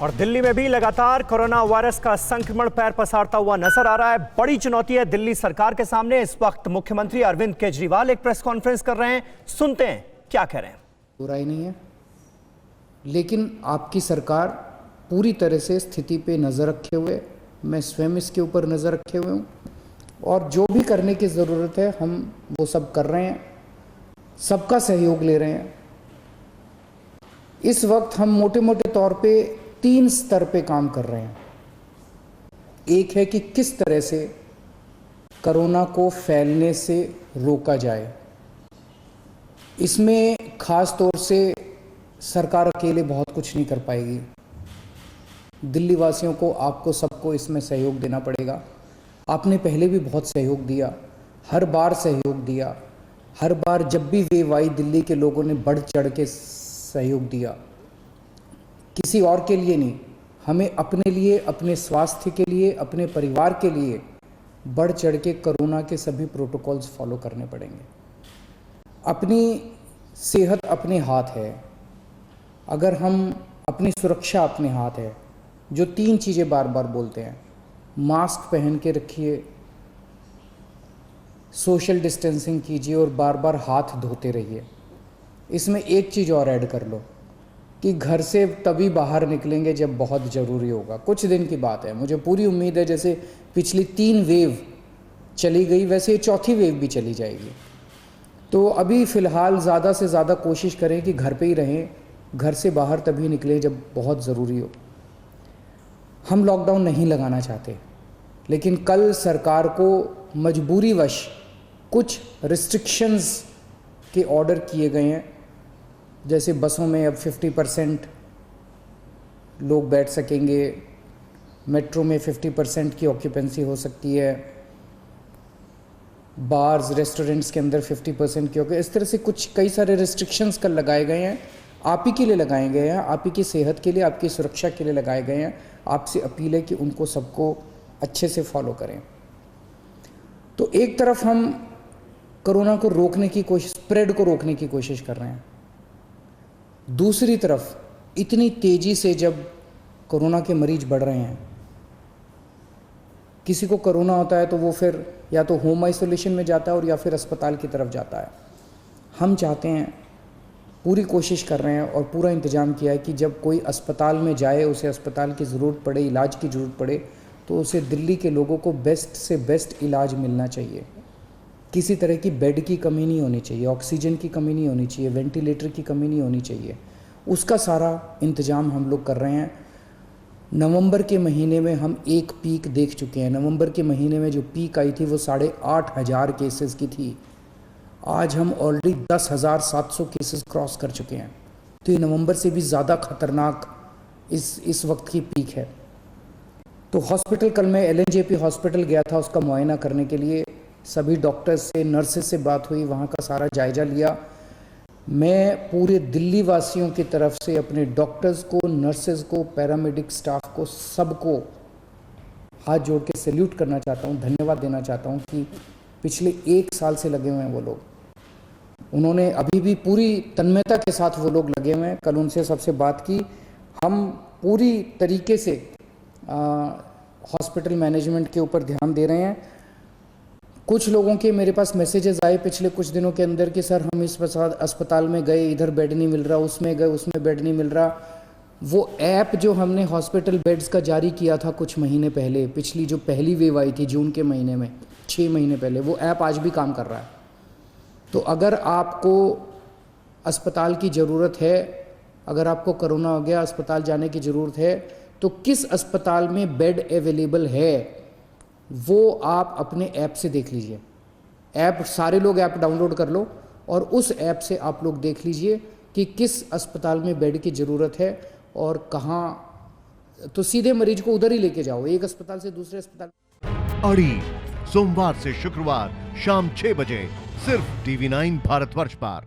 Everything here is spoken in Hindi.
और दिल्ली में भी लगातार कोरोना वायरस का संक्रमण पैर पसारता हुआ नजर आ रहा है। बड़ी चुनौती है दिल्ली सरकार के सामने। इस वक्त मुख्यमंत्री अरविंद केजरीवाल एक प्रेस कॉन्फ्रेंस कर रहे हैं, सुनते हैं क्या कह रहे हैं। बुराई नहीं है, लेकिन आपकी सरकार पूरी तरह से स्थिति पे नज़र रखे हुए, मैं स्वयं इसके ऊपर नज़र रखे हुए हूँ और जो भी करने की ज़रूरत है हम वो सब कर रहे हैं, सबका सहयोग ले रहे हैं। इस वक्त हम मोटे मोटे तौर पे 3 स्तर पे काम कर रहे हैं। एक है कि किस तरह से कोरोना को फैलने से रोका जाए। इसमें खास तौर से सरकार अकेले बहुत कुछ नहीं कर पाएगी। दिल्ली वासियों को, आपको सबको इसमें सहयोग देना पड़ेगा। आपने पहले भी बहुत सहयोग दिया, हर बार सहयोग दिया, हर बार जब भी वेव आई दिल्ली के लोगों ने बढ़ चढ़ के सहयोग दिया। किसी और के लिए नहीं, हमें अपने लिए, अपने स्वास्थ्य के लिए, अपने परिवार के लिए बढ़ चढ़ के कोरोना के सभी प्रोटोकॉल्स फॉलो करने पड़ेंगे। अपनी सेहत अपने हाथ है। अगर हम अपनी सुरक्षा अपने हाथ है, जो 3 चीज़ें बार बार बोलते हैं, मास्क पहन के रखिए, सोशल डिस्टेंसिंग कीजिए और बार बार हाथ धोते रहिए। इसमें एक चीज़ और ऐड कर लो कि घर से तभी बाहर निकलेंगे जब बहुत ज़रूरी होगा। कुछ दिन की बात है, मुझे पूरी उम्मीद है जैसे पिछली 3 वेव चली गई वैसे ये चौथी वेव भी चली जाएगी। तो अभी फ़िलहाल ज़्यादा से ज़्यादा कोशिश करें कि घर पे ही रहें, घर से बाहर तभी निकलें जब बहुत ज़रूरी हो। हम लॉकडाउन नहीं लगाना चाहते, लेकिन कल सरकार को मजबूरीवश कुछ रिस्ट्रिक्शंस के ऑर्डर किए गए हैं। जैसे बसों में अब 50% लोग बैठ सकेंगे, मेट्रो में 50% की ऑक्यूपेंसी हो सकती है, बार्स रेस्टोरेंट्स के अंदर 50% की ऑक्यूपेंसी, इस तरह से कुछ कई सारे रिस्ट्रिक्शंस कल लगाए गए हैं। आप ही के लिए लगाए गए हैं, आप ही की सेहत के लिए, आपकी सुरक्षा के लिए लगाए गए हैं। आपसे अपील है कि उनको सबको अच्छे से फॉलो करें। तो एक तरफ हम कोरोना को रोकने की कोशिश, स्प्रेड को रोकने की कोशिश कर रहे हैं। दूसरी तरफ इतनी तेज़ी से जब कोरोना के मरीज बढ़ रहे हैं, किसी को कोरोना होता है तो वो फिर या तो होम आइसोलेशन में जाता है और या फिर अस्पताल की तरफ जाता है। हम चाहते हैं, पूरी कोशिश कर रहे हैं और पूरा इंतज़ाम किया है कि जब कोई अस्पताल में जाए, उसे अस्पताल की ज़रूरत पड़े, इलाज की ज़रूरत पड़े, तो उसे दिल्ली के लोगों को बेस्ट से बेस्ट इलाज मिलना चाहिए। किसी तरह की बेड की कमी नहीं होनी चाहिए, ऑक्सीजन की कमी नहीं होनी चाहिए, वेंटिलेटर की कमी नहीं होनी चाहिए। उसका सारा इंतज़ाम हम लोग कर रहे हैं। नवंबर के महीने में हम एक पीक देख चुके हैं। नवंबर के महीने में जो पीक आई थी वो 8,500 केसेस की थी। आज हम ऑलरेडी 10,700 केसेस क्रॉस कर चुके हैं। तो ये नवंबर से भी ज़्यादा खतरनाक इस वक्त की पीक है। तो हॉस्पिटल, कल मैं LNJP हॉस्पिटल गया था उसका मुआयना करने के लिए। सभी डॉक्टर्स से, नर्सेस से बात हुई, वहाँ का सारा जायज़ा लिया। मैं पूरे दिल्ली वासियों की तरफ से अपने डॉक्टर्स को, नर्सेस को, पैरामेडिक स्टाफ को, सबको हाथ जोड़ के सैल्यूट करना चाहता हूँ, धन्यवाद देना चाहता हूँ कि पिछले 1 साल से लगे हुए हैं वो लोग। उन्होंने अभी भी पूरी तन्मयता के साथ वो लोग लगे हुए हैं। कल उनसे सबसे बात की। हम पूरी तरीके से हॉस्पिटल मैनेजमेंट के ऊपर ध्यान दे रहे हैं। कुछ लोगों के मेरे पास मैसेजेस आए पिछले कुछ दिनों के अंदर कि सर हम इस अस्पताल में गए, इधर बेड नहीं मिल रहा, उसमें गए, उसमें बेड नहीं मिल रहा। वो ऐप जो हमने हॉस्पिटल बेड्स का जारी किया था कुछ महीने पहले, पिछली जो पहली वेव आई थी जून के महीने में, 6 महीने पहले, वो ऐप आज भी काम कर रहा है। तो अगर आपको अस्पताल की ज़रूरत है, अगर आपको कोरोना हो गया, अस्पताल जाने की ज़रूरत है, तो किस अस्पताल में बेड अवेलेबल है वो आप अपने ऐप से देख लीजिए। ऐप, सारे लोग ऐप डाउनलोड कर लो और उस ऐप से आप लोग देख लीजिए कि किस अस्पताल में बेड की ज़रूरत है और कहाँ। तो सीधे मरीज को उधर ही लेके जाओ, एक अस्पताल से दूसरे अस्पताल। अड़ी सोमवार से शुक्रवार शाम 6 बजे सिर्फ TV9 भारतवर्ष पर।